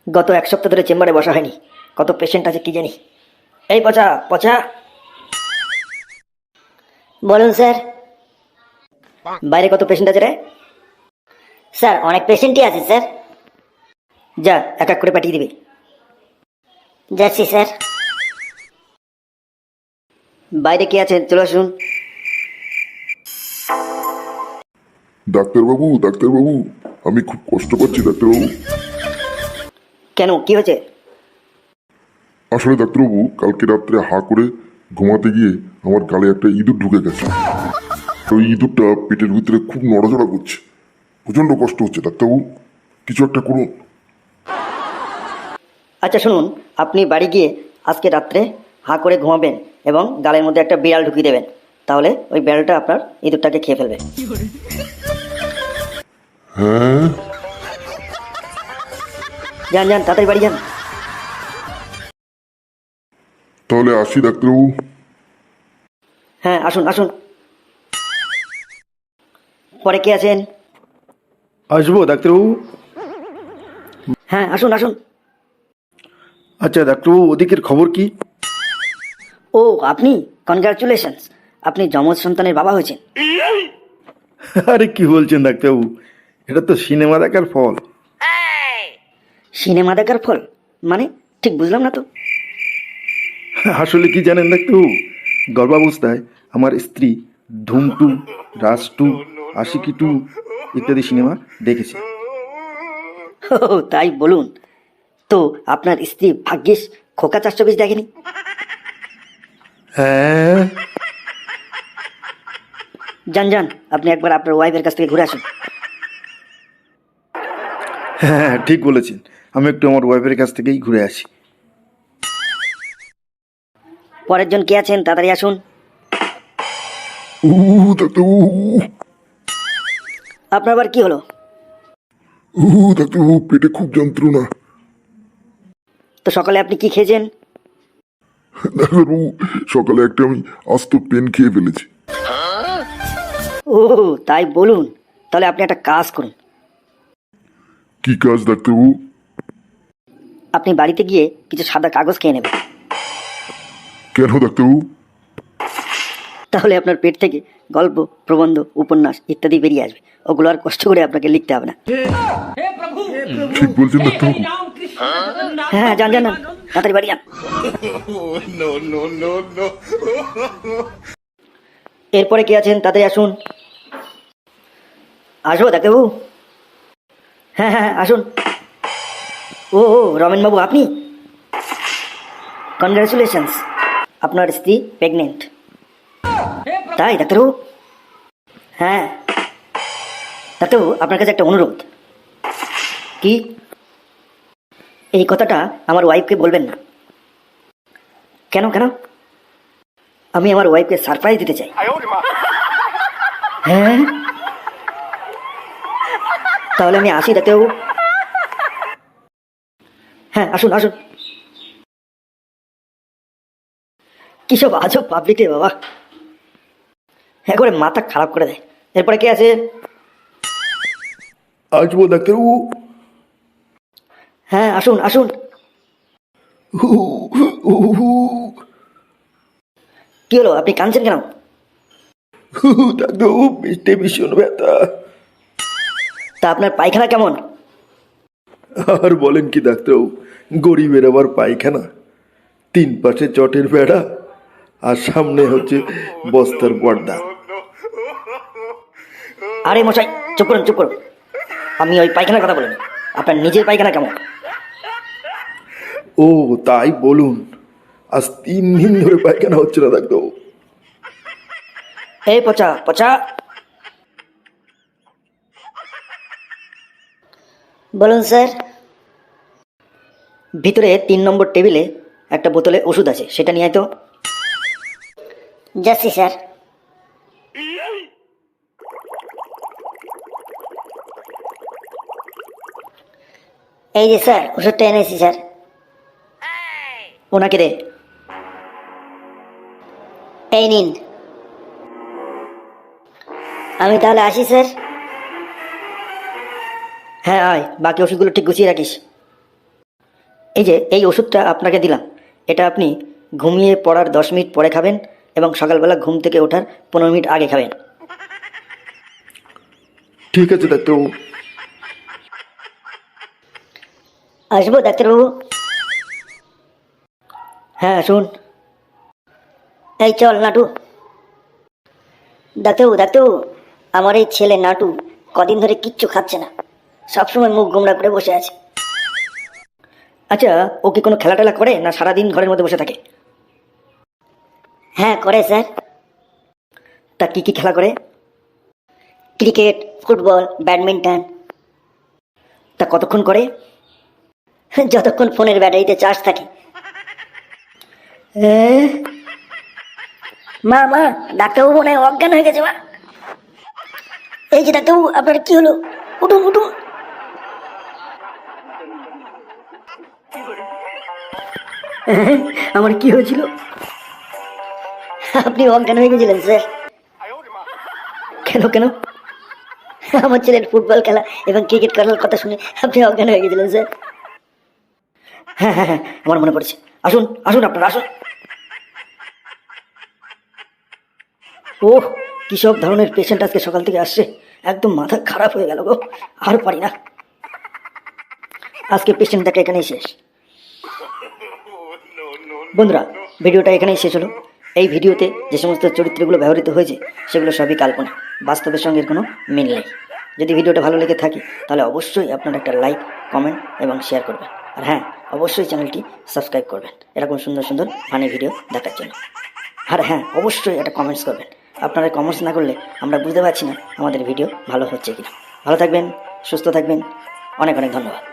গত এক সপ্তাহ ধরে চেম্বারে বসা হয়নি, কত পেশেন্ট আছে কি জানি। এই পচা পচা, বলুন স্যার। বাইরে কত পেশেন্ট আছে রে? স্যার অনেক পেশেন্টই আছে স্যার। যা এক এক করে পাঠিয়ে দিবি। যাচ্ছি স্যার। বাইরে কে আছেন চলে আসুন। ডাক্তারবাবু, ডাক্তারবাবু, আমি খুব কষ্ট পাচ্ছি ডাক্তারবাবু। কেন, কি হয়েছে? আসলে ডাক্তারবাবু, কালকে রাত্রে হা করে ঘুমাতে গিয়ে আমার গালে একটা ইঁদুর ঢুকে গেছে। ওই ইঁদুরটা পেটের ভিতরে খুব নড়াচড়া করছে, প্রচন্ড কষ্ট হচ্ছে ডাক্তারবাবু, কিছু একটা করুন। আচ্ছা শুনুন, আপনি বাড়ি গিয়ে আজকে রাত্রে হাঁ করে ঘুমাবেন এবং গালের মধ্যে একটা বিড়াল ঢুকিয়ে দেবেন, তাহলে ওই বিড়ালটা আপনার ইঁদুরটাকে খেয়ে ফেলবে। হ্যাঁ, যান যান তাড়াতাড়ি বাড়ি যান। তাহলে আসি ডাক্তারবাবু। হ্যাঁ আসুন আসুন। পরে কে আছেন? আসবো ডাক্তারবাবু? হ্যাঁ আসুন আসুন। আচ্ছা ডাক্তারবাবু, ওদিকের খবর কি? ও আপনি, কনগ্রাচুলেশনস, আপনি যমজ সন্তানের বাবা হয়েছেন। আরে কি বলছেন ডাক্তারবাবু, এটা তো সিনেমা দেখার ফল। সিনেমা দেখার ফল মানে? ঠিক বুঝলাম না তো। আসলে কি জানেন ডাক্তারবাবু, গর্ভাবস্থায় আমার স্ত্রী ধুম টু, রাজ টু, আশিকি টু ইত্যাদি সিনেমা দেখেছে। ও তাই বলুন। তো আপনার স্ত্রী ভাগ্যিস খোকা 420 দেখেনি। হ্যাঁ। যান যান, আপনি একবার আপনার ওয়াইফের কাছ থেকে ঘুরে আসুন। হ্যাঁ ঠিক বলেছেন, আমি একটু আমার ওয়াইফের কাছ থেকেই ঘুরে আসি। পরের জন কে আছেন তাড়াতাড়ি আসুন। ডাক্তারবাবু, আপনার আবার কি হলো? ডাক্তারবাবু, পেটে খুব যন্ত্রণা। তো সকালে আপনি কি খেয়েছেন? ডাক্তারবাবু, সকালে একটা আমি আস্ত পেন খেয়ে ফেলেছি। ও তাই বলুন, তাহলে আপনি একটা কাজ করুন। কি কাজ ডাক্তারবাবু? আপনি বাড়িতে গিয়ে কিছু সাদা কাগজ খেয়ে নেবেন, কেন ডাক্তারবাবু? তাহলে আপনার পেট থেকে গল্প, প্রবন্ধ, উপন্যাস ইত্যাদি বেরিয়ে আসবে। ওগুলো আর কষ্ট করে আপনাকে লিখতে হবে না। ঠিক বলছেন ডাক্তারবাবু। হ্যাঁ যান যান যান, তাড়াতাড়ি বাড়ি যান। এরপরে কে আছেন তাড়াতাড়ি আসুন। আসবো ডাক্তারবাবু? হ্যাঁ হ্যাঁ আসুন। ও রমেনবাবু আপনি? কনগ্রাচুলেশনস, আপনার স্ত্রী প্রেগনেন্ট। তাই ডাক্তারবাবু? হ্যাঁ ডাক্তারবাবু, আপনার কাছে একটা অনুরোধ। কি? এই কথাটা আমার ওয়াইফকে বলবেন না। কেন কেন? আমি আমার ওয়াইফকে সারপ্রাইজ দিতে চাই। হ্যাঁ তাহলে আমি আসি ডাক্তারবাবু। হ্যাঁ আসুন আসুন। কি সব আজব পাবলিক রে বাবা, হ্যাঁ করে মাথা খারাপ করে দেয়। এরপরে কে আছে? আসবো ডাক্তারবাবু? হ্যাঁ আসুন আসুন। কি হলো, আপনি কাঁদছেন কেন? ডাক্তারবাবু, পেটে ভীষণ ব্যথা। তা আপনার পায়খানা কেমন? আর বলেন কি ডাক্তারবাবু, গরিবের আবার পায়খানা, 3 পাশে চটের বেড়া আর সামনে হচ্ছে বস্তার পর্দা। আরে মশাই, চুপ করুন চুপ করুন। আমি ওই পায়খানার কথা বলিনি, আপনার নিজের পায়খানা কেমন? ও তাই বলুন, আজ 3 দিন ধরে পায়খানা হচ্ছে না ডাক্তারবাবু। এই পচা পচা, বলুন স্যার। ভিতরে 3 নম্বর টেবিলে একটা বোতলে ওষুধ আছে, সেটা নিয়ে আয় তো। যাচ্ছি স্যার। এই যে স্যার, ওষুধটা এনেছি স্যার। ওনাকে দে। এই নিন। আমি তাহলে আসি স্যার। হ্যাঁ আয়, বাকি ওষুধগুলো ঠিক গুছিয়ে রাখিস। এই যে এই ওষুধটা আপনাকে দিলাম, এটা আপনি ঘুমিয়ে পড়ার 10 মিনিট পরে খাবেন এবং সকালবেলা ঘুম থেকে ওঠার 15 মিনিট আগে খাবেন। ঠিক আছে ডাক্তারবাবু। আসবো ডাক্তারবাবু? হ্যাঁ আসুন। এই চল নাটু। ডাক্তারবাবু, আমার এই ছেলে নাটু কদিন ধরে কিচ্ছু খাচ্ছে না, সবসময় মুখ গোমড়া করে বসে আছে। আচ্ছা, ও কি কোনো খেলা টেলা করে না সারাদিন ঘরের মধ্যে বসে থাকে? হ্যাঁ করে স্যার। তা কি কি খেলা করে? Cricket, football, badminton. তা কতক্ষণ করে? যতক্ষণ ফোনের ব্যাটারিতে চার্জ থাকে। মা ডাক্তারবাবু মনে হয় অজ্ঞান হয়ে গেছে। মা, এই যে ডাক্তারবাবু, আপনার কি হলো? উঠুন উঠুন। আমার কি হয়েছিল? আপনি অজ্ঞান হয়ে গেছিলেন স্যার। কেন কেন? আমার ছেলের ফুটবল খেলা এবং ক্রিকেট খেলার কথা শুনে আপনি অজ্ঞান হয়ে গেছিলেন স্যার। হ্যাঁ হ্যাঁ হ্যাঁ, আমার মনে পড়েছে। আসুন আসুন, আপনারা আসুন। ওহ, কি সব ধরনের পেশেন্ট আজকে সকাল থেকে আসছে, একদম মাথা খারাপ হয়ে গেল গো, আর পারি না। আজকে পেশেন্ট দেখা এখানেই শেষ। বন্ধুরা, ভিডিওটা এখানেই শেষ হলো। এই ভিডিওতে যে সমস্ত চরিত্রগুলো ব্যবহৃত হয়েছে সেগুলো সবই কাল্পনিক, বাস্তবের সঙ্গে এর কোনো মিল নেই। যদি ভিডিওটা ভালো লেগে থাকে তাহলে অবশ্যই আপনারা একটা লাইক, কমেন্ট এবং শেয়ার করবেন। আর হ্যাঁ, অবশ্যই চ্যানেলটি সাবস্ক্রাইব করবেন এরকম সুন্দর সুন্দর ফানি ভিডিও দেখার জন্য। আর হ্যাঁ, অবশ্যই একটা কমেন্টস করবেন। আপনারা কমেন্টস না করলে আমরা বুঝতে পারছি না আমাদের ভিডিও ভালো হচ্ছে কিনা। ভালো থাকবেন, সুস্থ থাকবেন, অনেক অনেক ধন্যবাদ।